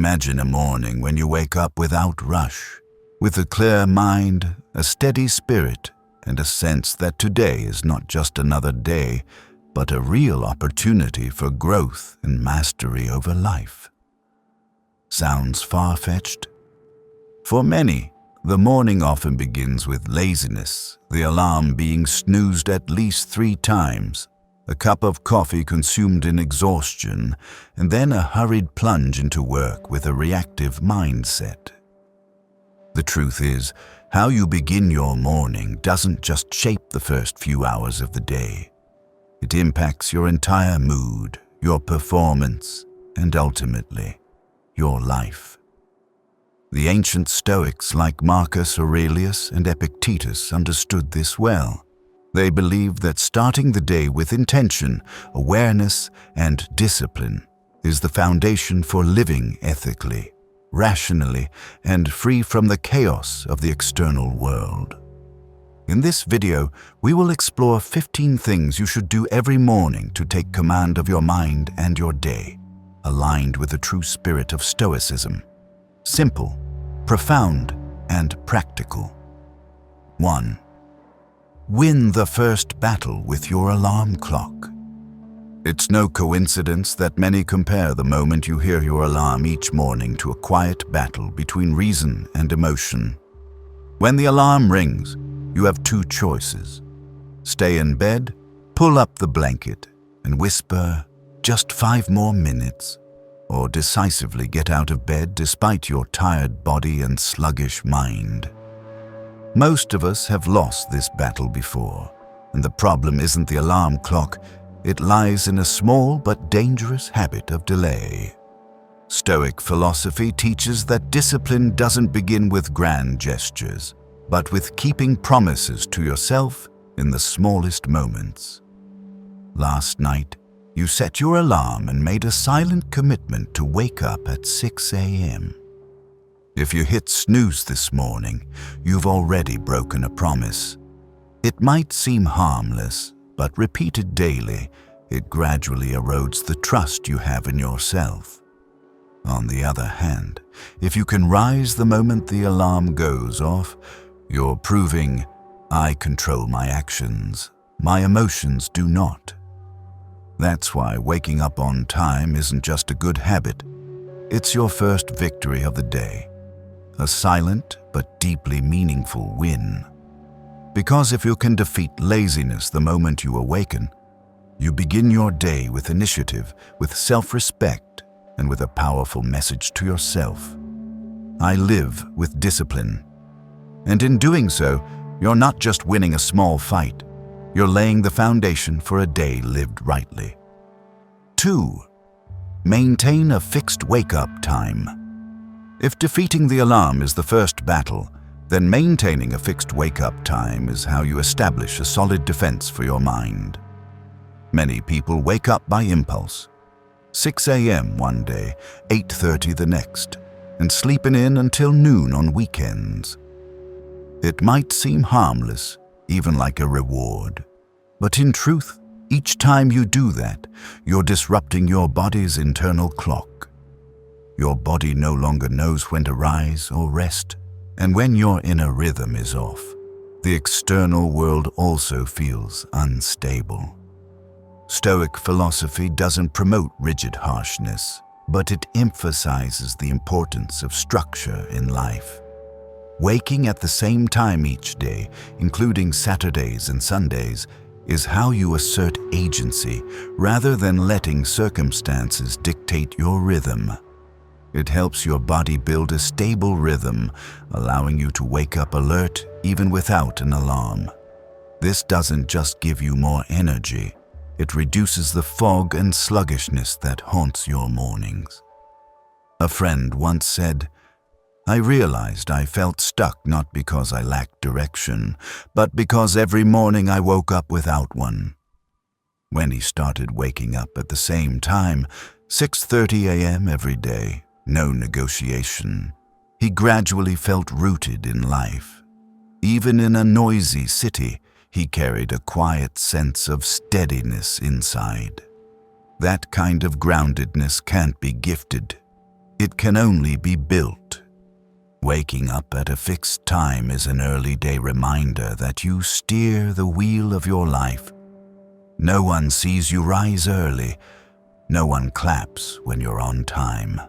Imagine a morning when you wake up without rush, with a clear mind, a steady spirit, and a sense that today is not just another day, but a real opportunity for growth and mastery over life. Sounds far-fetched? For many, the morning often begins with laziness, the alarm being snoozed at least 3 times, a cup of coffee consumed in exhaustion, and then a hurried plunge into work with a reactive mindset. The truth is, how you begin your morning doesn't just shape the first few hours of the day. It impacts your entire mood, your performance, and ultimately, your life. The ancient Stoics like Marcus Aurelius and Epictetus understood this well. They believed that starting the day with intention, awareness, and discipline is the foundation for living ethically, rationally, and free from the chaos of the external world. In this video, we will explore 15 things you should do every morning to take command of your mind and your day, aligned with the true spirit of Stoicism. Simple, profound, and practical. 1. Win the first battle with your alarm clock. It's no coincidence that many compare the moment you hear your alarm each morning to a quiet battle between reason and emotion. When the alarm rings, you have 2 choices. Stay in bed, pull up the blanket, and whisper, "Just 5 more minutes," or decisively get out of bed despite your tired body and sluggish mind. Most of us have lost this battle before, and the problem isn't the alarm clock, it lies in a small but dangerous habit of delay. Stoic philosophy teaches that discipline doesn't begin with grand gestures, but with keeping promises to yourself in the smallest moments. Last night, you set your alarm and made a silent commitment to wake up at 6 a.m. If you hit snooze this morning, you've already broken a promise. It might seem harmless, but repeated daily, it gradually erodes the trust you have in yourself. On the other hand, if you can rise the moment the alarm goes off, you're proving, "I control my actions, my emotions do not." That's why waking up on time isn't just a good habit, it's your first victory of the day. A silent but deeply meaningful win. Because if you can defeat laziness the moment you awaken, you begin your day with initiative, with self-respect, and with a powerful message to yourself. I live with discipline. And in doing so, you're not just winning a small fight, you're laying the foundation for a day lived rightly. 2. Maintain a fixed wake-up time. If defeating the alarm is the first battle, then maintaining a fixed wake-up time is how you establish a solid defense for your mind. Many people wake up by impulse. 6 a.m. one day, 8:30 the next, and sleeping in until noon on weekends. It might seem harmless, even like a reward. But in truth, each time you do that, you're disrupting your body's internal clock. Your body no longer knows when to rise or rest, and when your inner rhythm is off, the external world also feels unstable. Stoic philosophy doesn't promote rigid harshness, but it emphasizes the importance of structure in life. Waking at the same time each day, including Saturdays and Sundays, is how you assert agency rather than letting circumstances dictate your rhythm. It helps your body build a stable rhythm, allowing you to wake up alert even without an alarm. This doesn't just give you more energy, it reduces the fog and sluggishness that haunts your mornings. A friend once said, "I realized I felt stuck not because I lacked direction, but because every morning I woke up without one." When he started waking up at the same time, 6:30 a.m. every day, no negotiation, he gradually felt rooted in life. Even in a noisy city, he carried a quiet sense of steadiness inside. That kind of groundedness can't be gifted. It can only be built. Waking up at a fixed time is an early day reminder that you steer the wheel of your life. No one sees you rise early. No one claps when you're on time.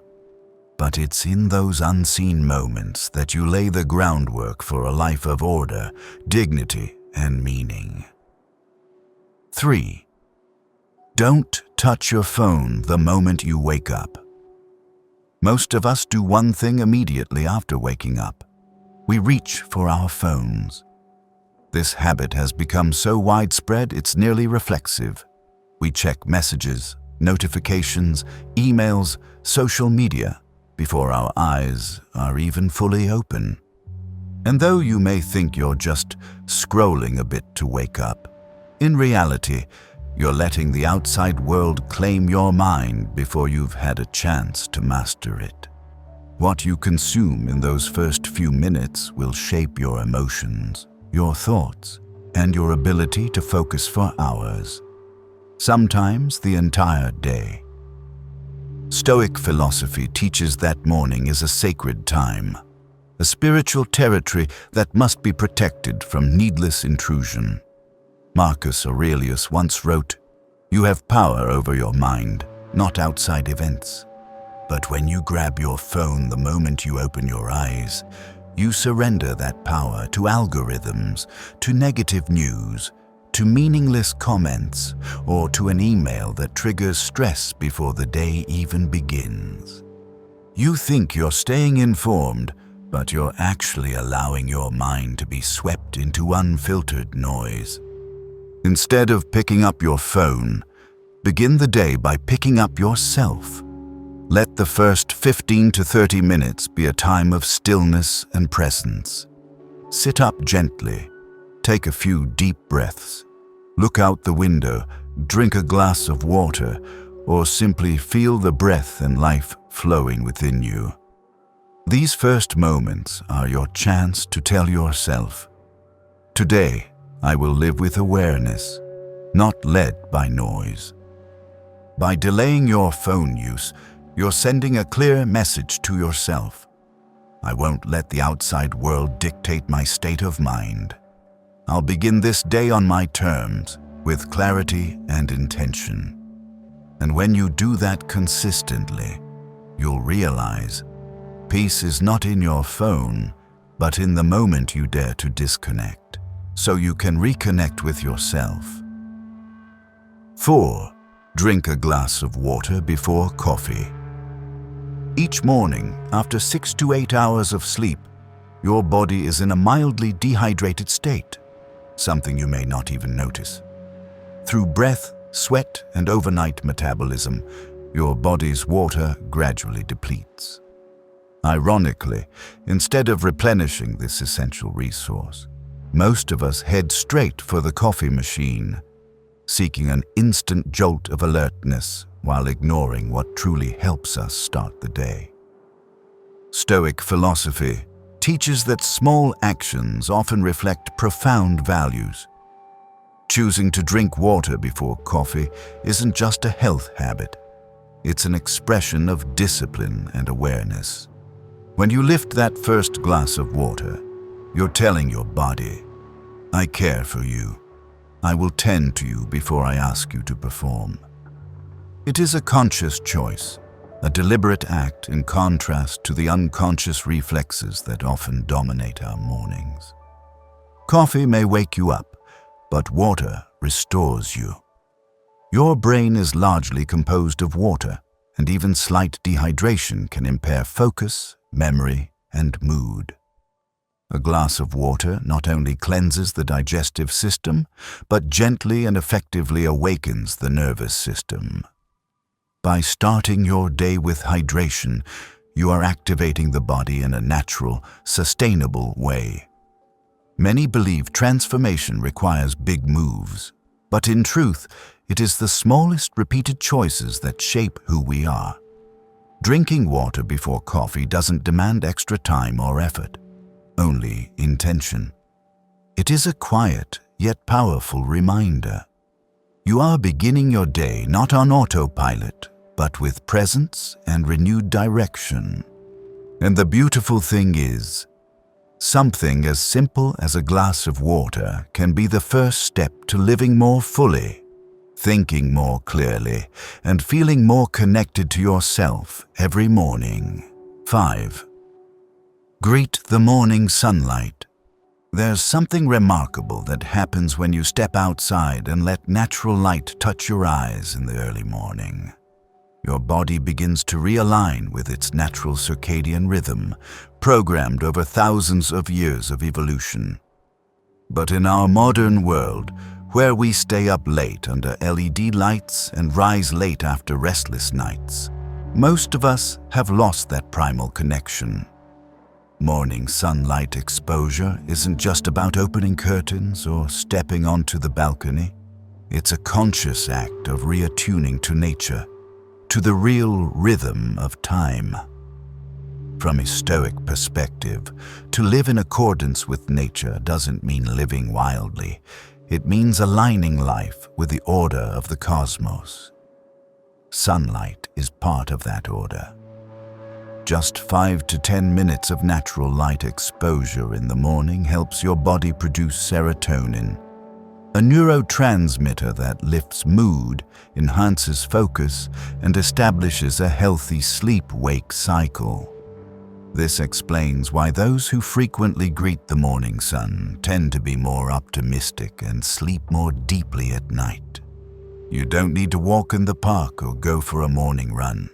But it's in those unseen moments that you lay the groundwork for a life of order, dignity, and meaning. 3. Don't touch your phone the moment you wake up. Most of us do one thing immediately after waking up. We reach for our phones. This habit has become so widespread it's nearly reflexive. We check messages, notifications, emails, social media before our eyes are even fully open. And though you may think you're just scrolling a bit to wake up, in reality, you're letting the outside world claim your mind before you've had a chance to master it. What you consume in those first few minutes will shape your emotions, your thoughts, and your ability to focus for hours, sometimes the entire day. Stoic philosophy teaches that morning is a sacred time, a spiritual territory that must be protected from needless intrusion. Marcus Aurelius once wrote, "You have power over your mind, not outside events. But when you grab your phone the moment you open your eyes, you surrender that power to algorithms, to negative news, to meaningless comments, or to an email that triggers stress before the day even begins. You think you're staying informed, but you're actually allowing your mind to be swept into unfiltered noise. Instead of picking up your phone, begin the day by picking up yourself. Let the first 15 to 30 minutes be a time of stillness and presence. Sit up gently, take a few deep breaths, look out the window, drink a glass of water, or simply feel the breath and life flowing within you. These first moments are your chance to tell yourself, "Today, I will live with awareness, not led by noise." By delaying your phone use, you're sending a clear message to yourself. I won't let the outside world dictate my state of mind. I'll begin this day on my terms, with clarity and intention. And when you do that consistently, you'll realize peace is not in your phone, but in the moment you dare to disconnect, so you can reconnect with yourself. 4. Drink a glass of water before coffee. Each morning, after 6 to 8 hours of sleep, your body is in a mildly dehydrated state, something you may not even notice. Through breath, sweat, and overnight metabolism, your body's water gradually depletes. Ironically, instead of replenishing this essential resource, most of us head straight for the coffee machine, seeking an instant jolt of alertness while ignoring what truly helps us start the day. Stoic philosophy teaches that small actions often reflect profound values. Choosing to drink water before coffee isn't just a health habit. It's an expression of discipline and awareness. When you lift that first glass of water, you're telling your body, "I care for you. I will tend to you before I ask you to perform." It is a conscious choice, a deliberate act in contrast to the unconscious reflexes that often dominate our mornings. Coffee may wake you up, but water restores you. Your brain is largely composed of water, and even slight dehydration can impair focus, memory, and mood. A glass of water not only cleanses the digestive system, but gently and effectively awakens the nervous system. By starting your day with hydration, you are activating the body in a natural, sustainable way. Many believe transformation requires big moves, but in truth, it is the smallest repeated choices that shape who we are. Drinking water before coffee doesn't demand extra time or effort, only intention. It is a quiet yet powerful reminder. You are beginning your day not on autopilot, but with presence and renewed direction. And the beautiful thing is, something as simple as a glass of water can be the first step to living more fully, thinking more clearly, and feeling more connected to yourself every morning. 5. Greet the morning sunlight. There's something remarkable that happens when you step outside and let natural light touch your eyes in the early morning. Your body begins to realign with its natural circadian rhythm, programmed over thousands of years of evolution. But in our modern world, where we stay up late under LED lights and rise late after restless nights, most of us have lost that primal connection. Morning sunlight exposure isn't just about opening curtains or stepping onto the balcony. It's a conscious act of reattuning to nature, to the real rhythm of time. From a Stoic perspective, to live in accordance with nature doesn't mean living wildly. It means aligning life with the order of the cosmos. Sunlight is part of that order. Just 5 to 10 minutes of natural light exposure in the morning helps your body produce serotonin, a neurotransmitter that lifts mood, enhances focus, and establishes a healthy sleep-wake cycle. This explains why those who frequently greet the morning sun tend to be more optimistic and sleep more deeply at night. You don't need to walk in the park or go for a morning run.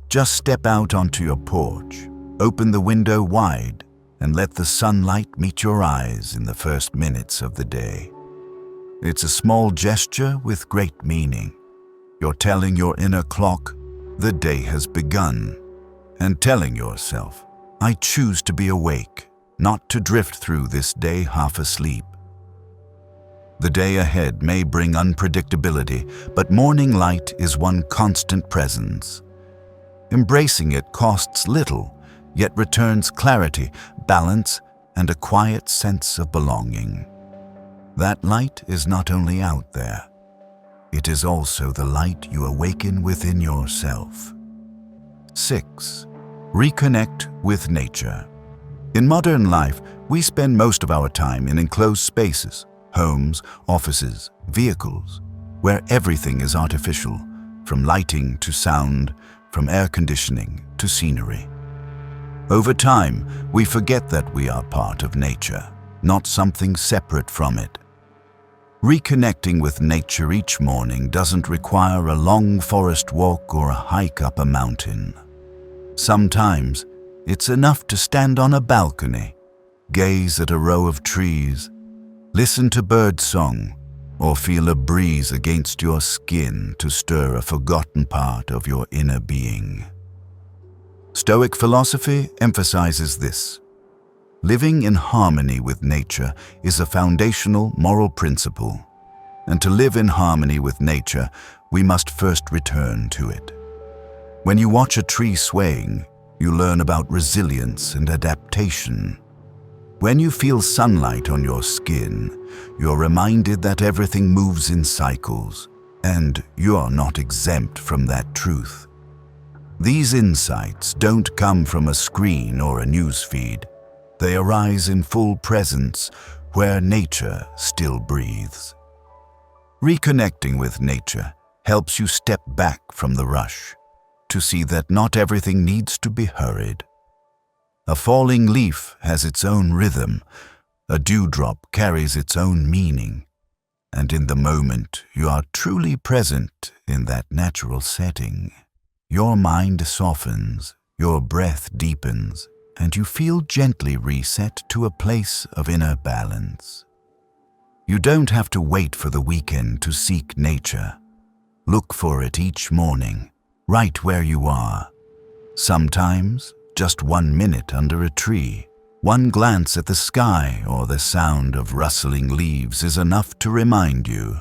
Just step out onto your porch, open the window wide, and let the sunlight meet your eyes in the first minutes of the day. It's a small gesture with great meaning. You're telling your inner clock, the day has begun, and telling yourself, I choose to be awake, not to drift through this day half asleep. The day ahead may bring unpredictability, but morning light is one constant presence. Embracing it costs little, yet returns clarity, balance, and a quiet sense of belonging. That light is not only out there, it is also the light you awaken within yourself. 6. Reconnect with nature. In modern life, we spend most of our time in enclosed spaces, homes, offices, vehicles, where everything is artificial, from lighting to sound, from air conditioning to scenery. Over time, we forget that we are part of nature, not something separate from it. Reconnecting with nature each morning doesn't require a long forest walk or a hike up a mountain. Sometimes, it's enough to stand on a balcony, gaze at a row of trees, listen to birdsong, or feel a breeze against your skin to stir a forgotten part of your inner being. Stoic philosophy emphasizes this. Living in harmony with nature is a foundational moral principle, and to live in harmony with nature, we must first return to it. When you watch a tree swaying, you learn about resilience and adaptation. When you feel sunlight on your skin, you're reminded that everything moves in cycles, and you're not exempt from that truth. These insights don't come from a screen or a newsfeed. They arise in full presence, where nature still breathes. Reconnecting with nature helps you step back from the rush, to see that not everything needs to be hurried. A falling leaf has its own rhythm, a dewdrop carries its own meaning, and in the moment you are truly present in that natural setting. Your mind softens, your breath deepens, and you feel gently reset to a place of inner balance. You don't have to wait for the weekend to seek nature. Look for it each morning, right where you are. Sometimes, just 1 minute under a tree, one glance at the sky or the sound of rustling leaves is enough to remind you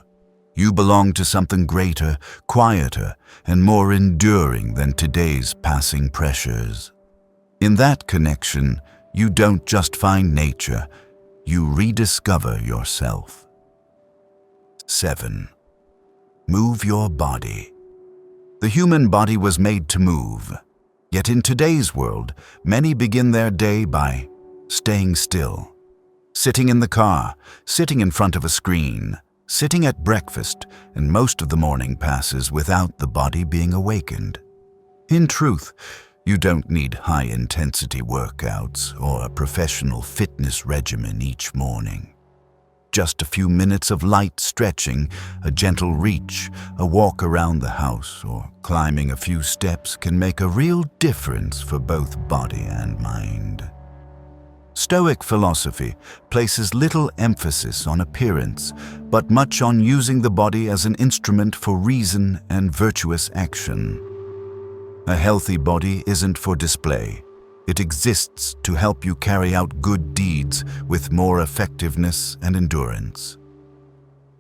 you belong to something greater, quieter, and more enduring than today's passing pressures. In that connection, you don't just find nature, you rediscover yourself. 7. Move your body. The human body was made to move. Yet in today's world, many begin their day by staying still. Sitting in the car, sitting in front of a screen, sitting at breakfast, and most of the morning passes without the body being awakened. In truth, you don't need high-intensity workouts or a professional fitness regimen each morning. Just a few minutes of light stretching, a gentle reach, a walk around the house, or climbing a few steps can make a real difference for both body and mind. Stoic philosophy places little emphasis on appearance, but much on using the body as an instrument for reason and virtuous action. A healthy body isn't for display. It exists to help you carry out good deeds with more effectiveness and endurance.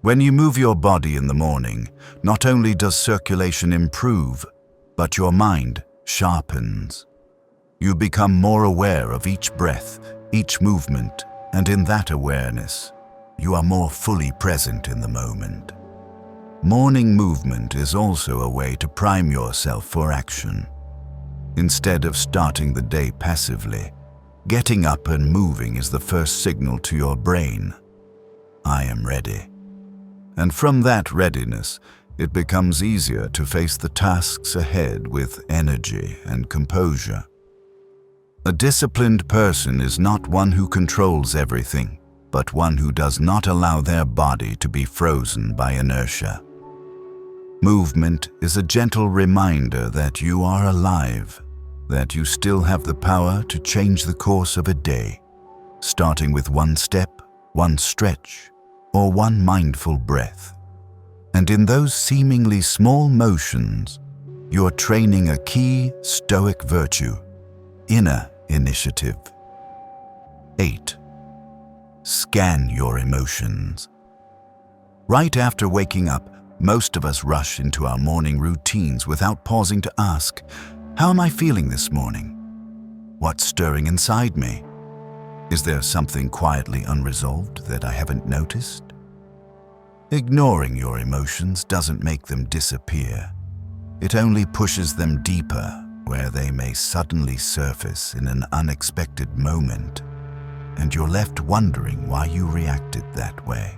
When you move your body in the morning, not only does circulation improve, but your mind sharpens. You become more aware of each breath, each movement, and in that awareness, you are more fully present in the moment. Morning movement is also a way to prime yourself for action. Instead of starting the day passively, getting up and moving is the first signal to your brain, I am ready. And from that readiness, it becomes easier to face the tasks ahead with energy and composure. A disciplined person is not one who controls everything, but one who does not allow their body to be frozen by inertia. Movement is a gentle reminder that you are alive, that you still have the power to change the course of a day, starting with one step, one stretch, or one mindful breath. And in those seemingly small motions, you are training a key Stoic virtue, inner initiative. 8. Scan your emotions. Right after waking up, most of us rush into our morning routines without pausing to ask, how am I feeling this morning? What's stirring inside me? Is there something quietly unresolved that I haven't noticed? Ignoring your emotions doesn't make them disappear. It only pushes them deeper, where they may suddenly surface in an unexpected moment, and you're left wondering why you reacted that way.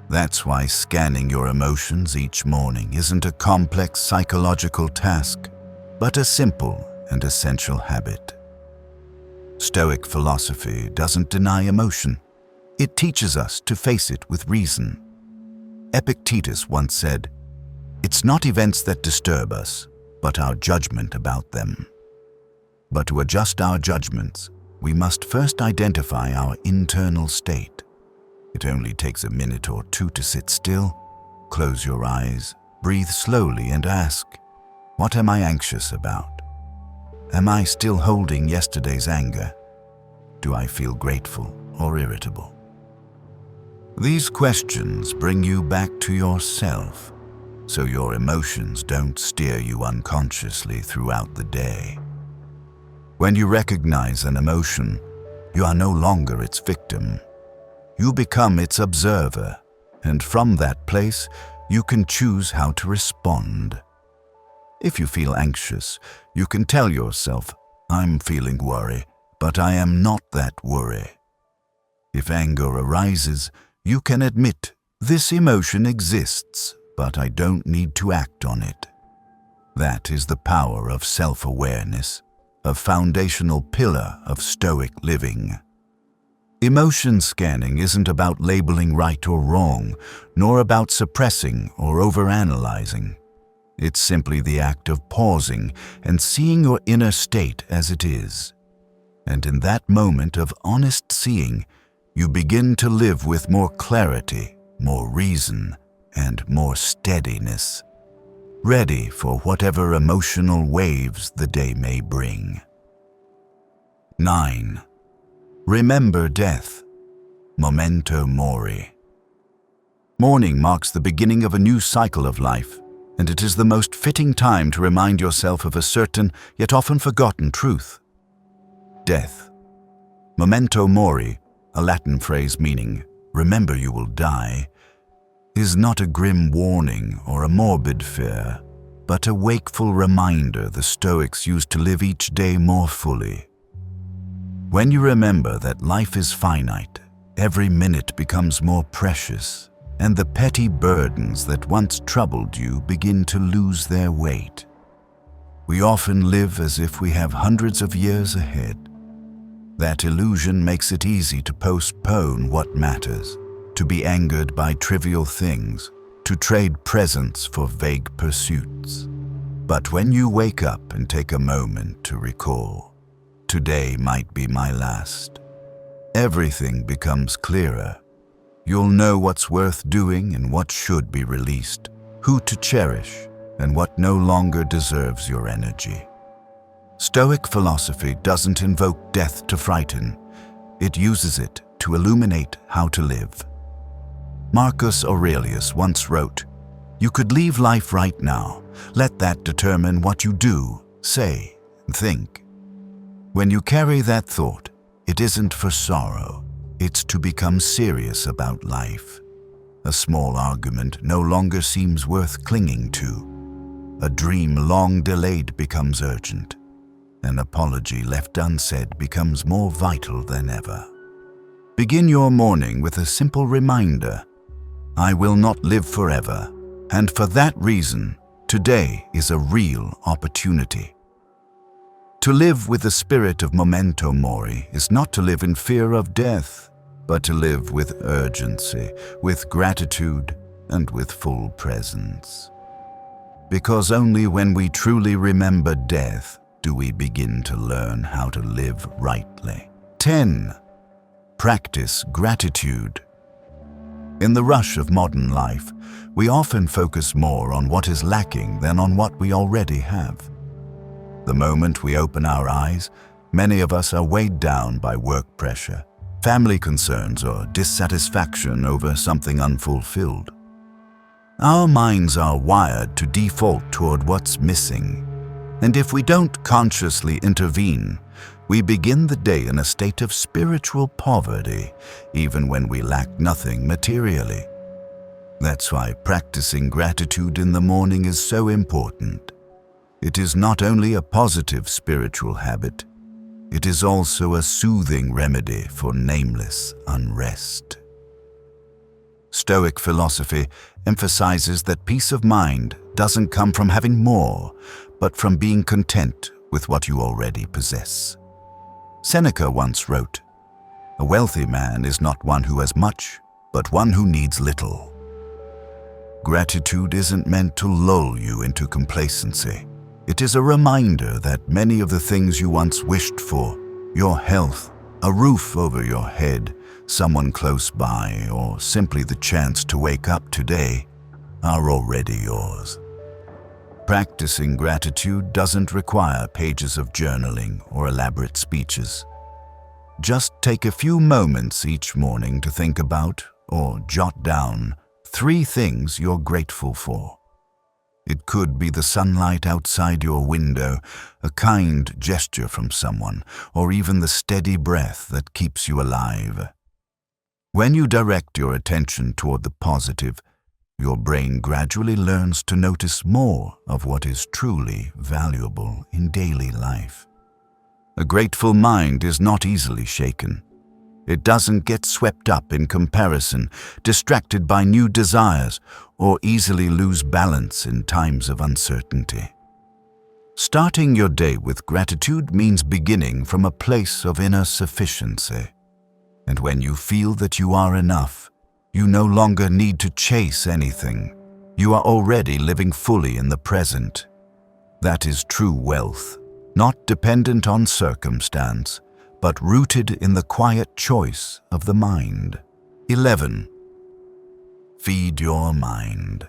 That's why scanning your emotions each morning isn't a complex psychological task, but a simple and essential habit. Stoic philosophy doesn't deny emotion. It teaches us to face it with reason. Epictetus once said, "It's not events that disturb us, but our judgment about them." But to adjust our judgments, we must first identify our internal state. It only takes a minute or two to sit still, close your eyes, breathe slowly and ask, what am I anxious about? Am I still holding yesterday's anger? Do I feel grateful or irritable? These questions bring you back to yourself, so your emotions don't steer you unconsciously throughout the day. When you recognize an emotion, you are no longer its victim. You become its observer, and from that place, you can choose how to respond. If you feel anxious, you can tell yourself, I'm feeling worry, but I am not that worry. If anger arises, you can admit, this emotion exists, but I don't need to act on it. That is the power of self-awareness, a foundational pillar of Stoic living. Emotion scanning isn't about labeling right or wrong, nor about suppressing or overanalyzing. It's simply the act of pausing and seeing your inner state as it is. And in that moment of honest seeing, you begin to live with more clarity, more reason, and more steadiness, ready for whatever emotional waves the day may bring. 9. Remember death. Momento Mori. Morning marks the beginning of a new cycle of life, and it is the most fitting time to remind yourself of a certain yet often forgotten truth. Death. Memento Mori, a Latin phrase meaning, remember you will die, is not a grim warning or a morbid fear. but a wakeful reminder the Stoics used to live each day more fully. When you remember that life is finite, every minute becomes more precious, and the petty burdens that once troubled you begin to lose their weight. We often live as if we have hundreds of years ahead. That illusion makes it easy to postpone what matters, to be angered by trivial things, to trade presents for vague pursuits. But when you wake up and take a moment to recall, today might be my last, everything becomes clearer. You'll know what's worth doing and what should be released, who to cherish and what no longer deserves your energy. Stoic philosophy doesn't invoke death to frighten. It uses it to illuminate how to live. Marcus Aurelius once wrote, "You could leave life right now. Let that determine what you do, say, and think." When you carry that thought, it isn't for sorrow. It's to become serious about life. A small argument no longer seems worth clinging to. A dream long delayed becomes urgent. An apology left unsaid becomes more vital than ever. Begin your morning with a simple reminder: I will not live forever, and for that reason, today is a real opportunity. To live with the spirit of Momento Mori is not to live in fear of death, but to live with urgency, with gratitude, and with full presence. Because only when we truly remember death do we begin to learn how to live rightly. 10. Practice gratitude. In the rush of modern life, we often focus more on what is lacking than on what we already have. The moment we open our eyes, many of us are weighed down by work pressure, family concerns, or dissatisfaction over something unfulfilled. Our minds are wired to default toward what's missing, and if we don't consciously intervene, we begin the day in a state of spiritual poverty, even when we lack nothing materially. That's why practicing gratitude in the morning is so important. It is not only a positive spiritual habit, it is also a soothing remedy for nameless unrest. Stoic philosophy emphasizes that peace of mind doesn't come from having more, but from being content with what you already possess. Seneca once wrote, "A wealthy man is not one who has much, but one who needs little." Gratitude isn't meant to lull you into complacency. It is a reminder that many of the things you once wished for, your health, a roof over your head, someone close by, or simply the chance to wake up today, are already yours. Practicing gratitude doesn't require pages of journaling or elaborate speeches. Just take a few moments each morning to think about or jot down 3 things you're grateful for. It could be the sunlight outside your window, a kind gesture from someone, or even the steady breath that keeps you alive. When you direct your attention toward the positive, your brain gradually learns to notice more of what is truly valuable in daily life. A grateful mind is not easily shaken. It doesn't get swept up in comparison, distracted by new desires, or easily lose balance in times of uncertainty. Starting your day with gratitude means beginning from a place of inner sufficiency. And when you feel that you are enough, you no longer need to chase anything. You are already living fully in the present. That is true wealth, not dependent on circumstance, but rooted in the quiet choice of the mind. 11. Feed your mind.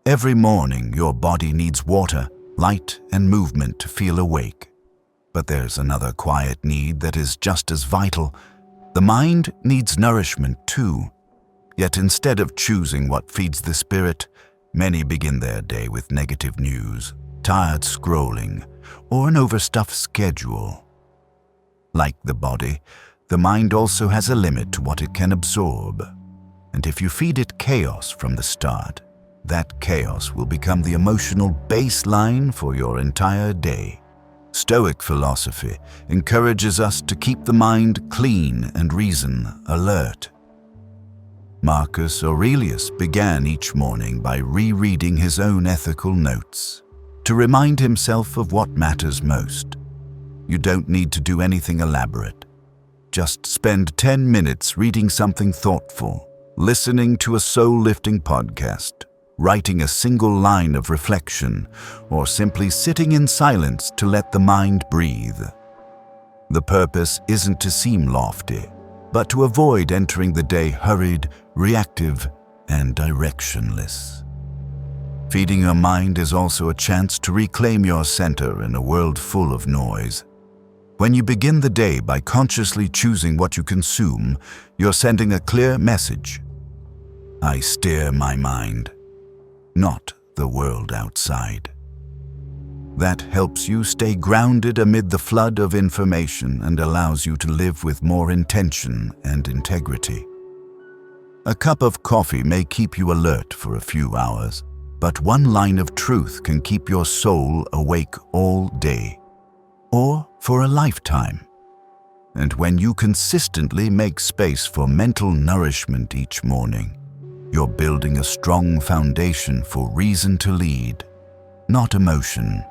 Every morning, your body needs water, light, and movement to feel awake. But there's another quiet need that is just as vital. The mind needs nourishment too. Yet instead of choosing what feeds the spirit, many begin their day with negative news, tired scrolling, or an overstuffed schedule. Like the body, the mind also has a limit to what it can absorb. And if you feed it chaos from the start, that chaos will become the emotional baseline for your entire day. Stoic philosophy encourages us to keep the mind clean and reason alert. Marcus Aurelius began each morning by rereading his own ethical notes to remind himself of what matters most. You don't need to do anything elaborate. Just spend 10 minutes reading something thoughtful, listening to a soul-lifting podcast, writing a single line of reflection, or simply sitting in silence to let the mind breathe. The purpose isn't to seem lofty, but to avoid entering the day hurried, reactive, and directionless. Feeding your mind is also a chance to reclaim your center in a world full of noise. When you begin the day by consciously choosing what you consume, you're sending a clear message. I steer my mind, not the world outside. That helps you stay grounded amid the flood of information and allows you to live with more intention and integrity. A cup of coffee may keep you alert for a few hours, but one line of truth can keep your soul awake all day, or for a lifetime. And when you consistently make space for mental nourishment each morning, you're building a strong foundation for reason to lead, not emotion.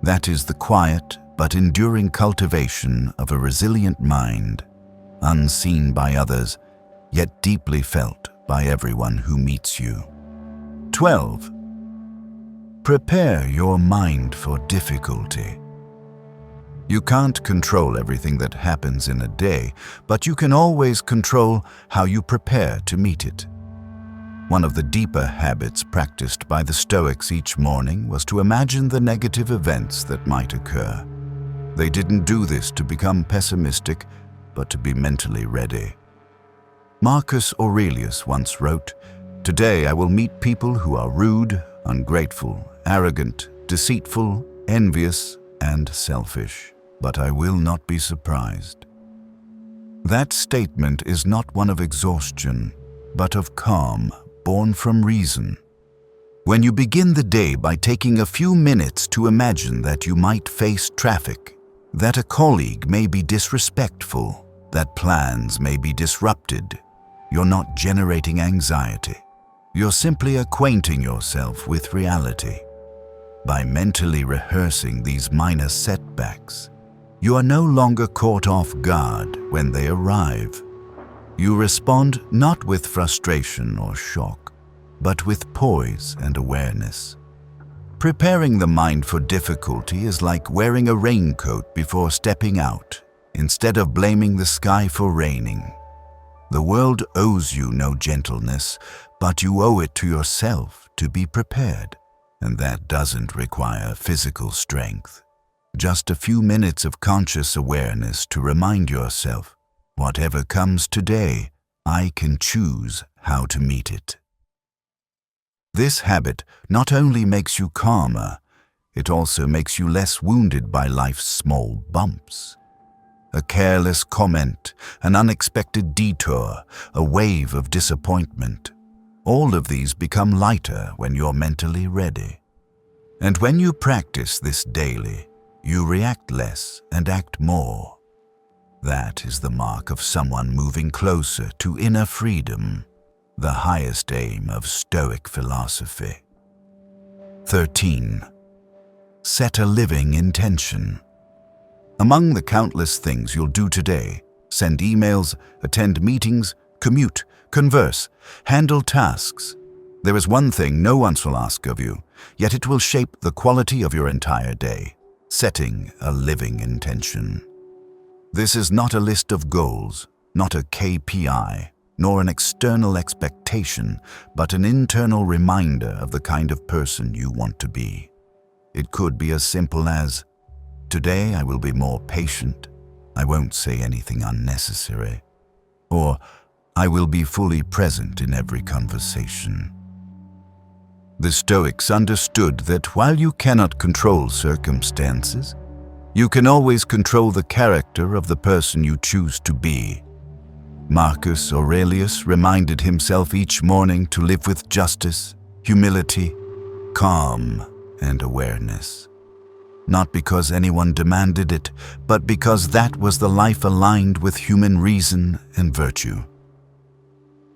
That is the quiet but enduring cultivation of a resilient mind, unseen by others, yet deeply felt by everyone who meets you. 12. Prepare your mind for difficulty. You can't control everything that happens in a day, but you can always control how you prepare to meet it. One of the deeper habits practiced by the Stoics each morning was to imagine the negative events that might occur. They didn't do this to become pessimistic, but to be mentally ready. Marcus Aurelius once wrote, "Today I will meet people who are rude, ungrateful, arrogant, deceitful, envious, and selfish, but I will not be surprised." That statement is not one of exhaustion, but of calm, born from reason. When you begin the day by taking a few minutes to imagine that you might face traffic, that a colleague may be disrespectful, that plans may be disrupted, you're not generating anxiety. You're simply acquainting yourself with reality. By mentally rehearsing these minor setbacks, you are no longer caught off guard when they arrive. You respond not with frustration or shock, but with poise and awareness. Preparing the mind for difficulty is like wearing a raincoat before stepping out, instead of blaming the sky for raining. The world owes you no gentleness, but you owe it to yourself to be prepared, and that doesn't require physical strength. Just a few minutes of conscious awareness to remind yourself, whatever comes today, I can choose how to meet it. This habit not only makes you calmer, it also makes you less wounded by life's small bumps. A careless comment, an unexpected detour, a wave of disappointment. All of these become lighter when you're mentally ready. And when you practice this daily, you react less and act more. That is the mark of someone moving closer to inner freedom, the highest aim of Stoic philosophy. 13. Set a living intention. Among the countless things you'll do today, send emails, attend meetings, commute, converse, handle tasks. There is one thing no one will ask of you, yet it will shape the quality of your entire day: setting a living intention. This is not a list of goals, not a KPI, nor an external expectation, but an internal reminder of the kind of person you want to be. It could be as simple as, today I will be more patient, I won't say anything unnecessary, or I will be fully present in every conversation. The Stoics understood that while you cannot control circumstances, you can always control the character of the person you choose to be. Marcus Aurelius reminded himself each morning to live with justice, humility, calm, and awareness. Not because anyone demanded it, but because that was the life aligned with human reason and virtue.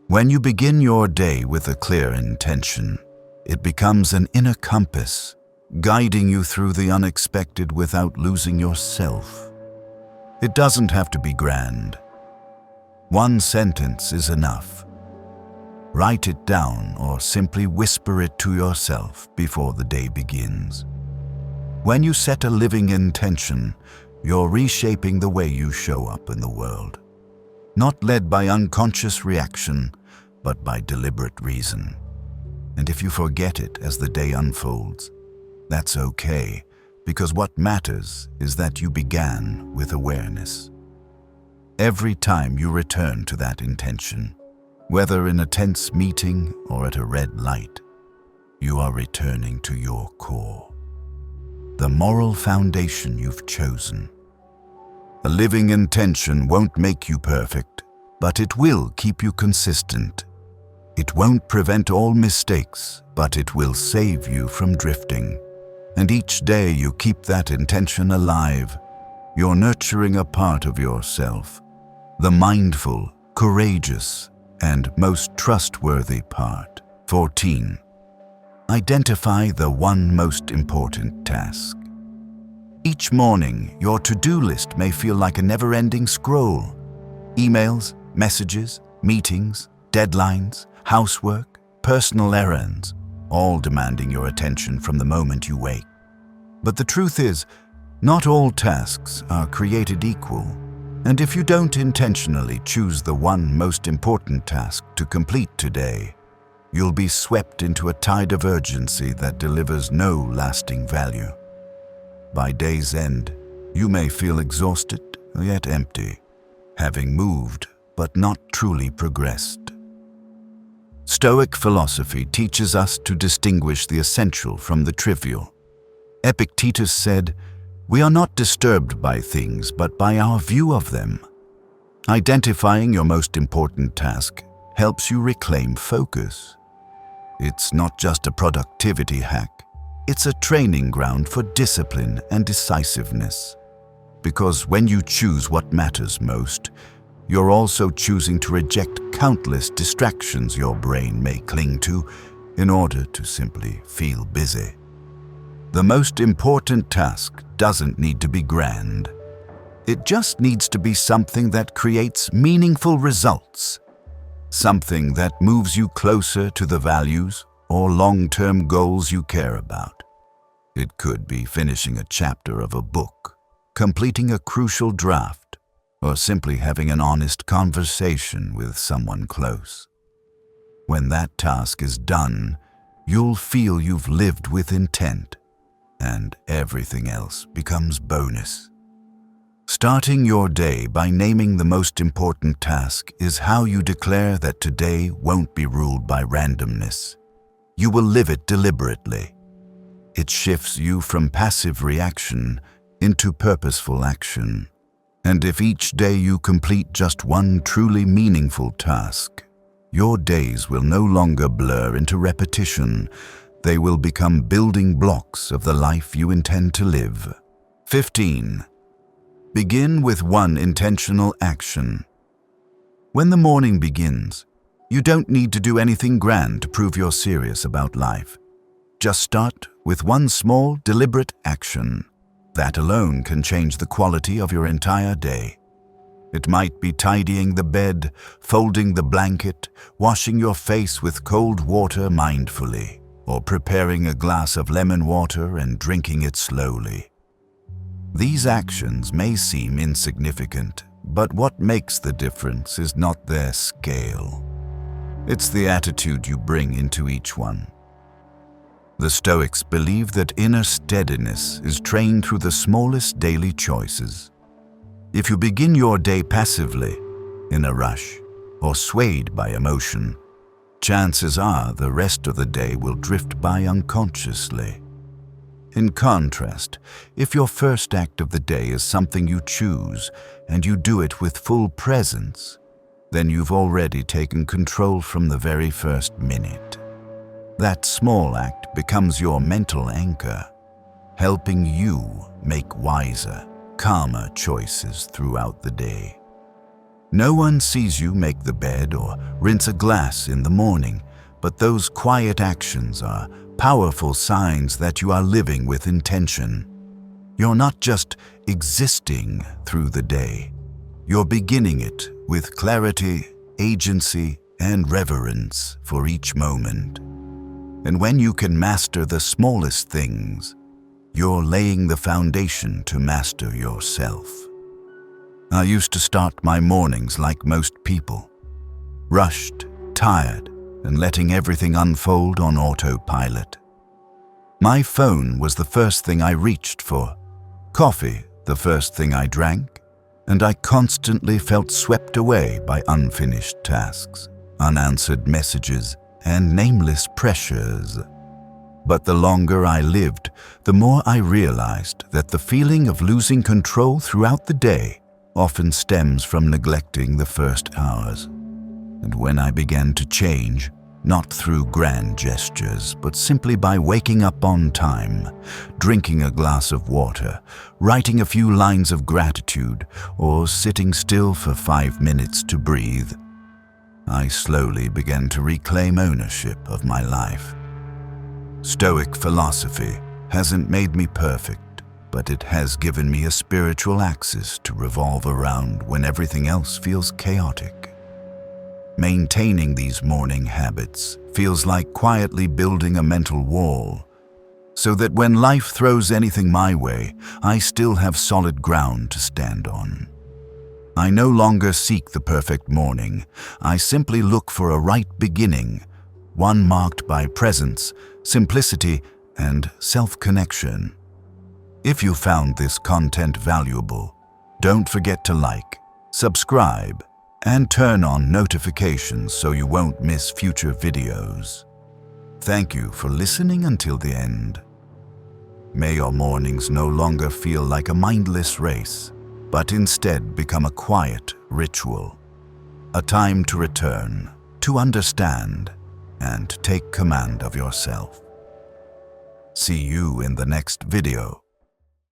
When you begin your day with a clear intention, it becomes an inner compass, guiding you through the unexpected without losing yourself. It doesn't have to be grand. One sentence is enough. Write it down or simply whisper it to yourself before the day begins. When you set a living intention, you're reshaping the way you show up in the world. Not led by unconscious reaction, but by deliberate reason. And if you forget it as the day unfolds, that's okay, because what matters is that you began with awareness. Every time you return to that intention, whether in a tense meeting or at a red light, you are returning to your core, the moral foundation you've chosen. A living intention won't make you perfect, but it will keep you consistent. It won't prevent all mistakes, but it will save you from drifting. And each day you keep that intention alive, you're nurturing a part of yourself, the mindful, courageous, and most trustworthy part. 14. Identify the one most important task. Each morning, your to-do list may feel like a never-ending scroll. Emails, messages, meetings, deadlines, housework, personal errands, all demanding your attention from the moment you wake. But the truth is, not all tasks are created equal. And if you don't intentionally choose the one most important task to complete today, you'll be swept into a tide of urgency that delivers no lasting value. By day's end, you may feel exhausted yet empty, having moved but not truly progressed. Stoic philosophy teaches us to distinguish the essential from the trivial. Epictetus said, "We are not disturbed by things, but by our view of them." Identifying your most important task helps you reclaim focus. It's not just a productivity hack, it's a training ground for discipline and decisiveness. Because when you choose what matters most, you're also choosing to reject countless distractions your brain may cling to in order to simply feel busy. The most important task doesn't need to be grand. It just needs to be something that creates meaningful results. Something that moves you closer to the values or long-term goals you care about. It could be finishing a chapter of a book, completing a crucial draft, or simply having an honest conversation with someone close. When that task is done, you'll feel you've lived with intent, and everything else becomes bonus. Starting your day by naming the most important task is how you declare that today won't be ruled by randomness. You will live it deliberately. It shifts you from passive reaction into purposeful action. And if each day you complete just one truly meaningful task, your days will no longer blur into repetition. They will become building blocks of the life you intend to live. 15. Begin with one intentional action. When the morning begins, you don't need to do anything grand to prove you're serious about life. Just start with one small, deliberate action. That alone can change the quality of your entire day. It might be tidying the bed, folding the blanket, washing your face with cold water mindfully, or preparing a glass of lemon water and drinking it slowly. These actions may seem insignificant, but what makes the difference is not their scale. It's the attitude you bring into each one. The Stoics believe that inner steadiness is trained through the smallest daily choices. If you begin your day passively, in a rush, or swayed by emotion, chances are the rest of the day will drift by unconsciously. In contrast, if your first act of the day is something you choose and you do it with full presence, then you've already taken control from the very first minute. That small act becomes your mental anchor, helping you make wiser, calmer choices throughout the day. No one sees you make the bed or rinse a glass in the morning, but those quiet actions are powerful signs that you are living with intention. You're not just existing through the day. You're beginning it with clarity, agency, and reverence for each moment. And when you can master the smallest things, you're laying the foundation to master yourself. I used to start my mornings like most people, rushed, tired, and letting everything unfold on autopilot. My phone was the first thing I reached for, coffee the first thing I drank, and I constantly felt swept away by unfinished tasks, unanswered messages, and nameless pressures. But the longer I lived, the more I realized that the feeling of losing control throughout the day often stems from neglecting the first hours. And when I began to change, not through grand gestures, but simply by waking up on time, drinking a glass of water, writing a few lines of gratitude, or sitting still for 5 minutes to breathe, I slowly began to reclaim ownership of my life. Stoic philosophy hasn't made me perfect, but it has given me a spiritual axis to revolve around when everything else feels chaotic. Maintaining these morning habits feels like quietly building a mental wall, so that when life throws anything my way, I still have solid ground to stand on. I no longer seek the perfect morning. I simply look for a right beginning, one marked by presence, simplicity, and self-connection. If you found this content valuable, don't forget to like, subscribe, and turn on notifications so you won't miss future videos. Thank you for listening until the end. May your mornings no longer feel like a mindless race, but instead become a quiet ritual, a time to return, to understand, and take command of yourself. See you in the next video.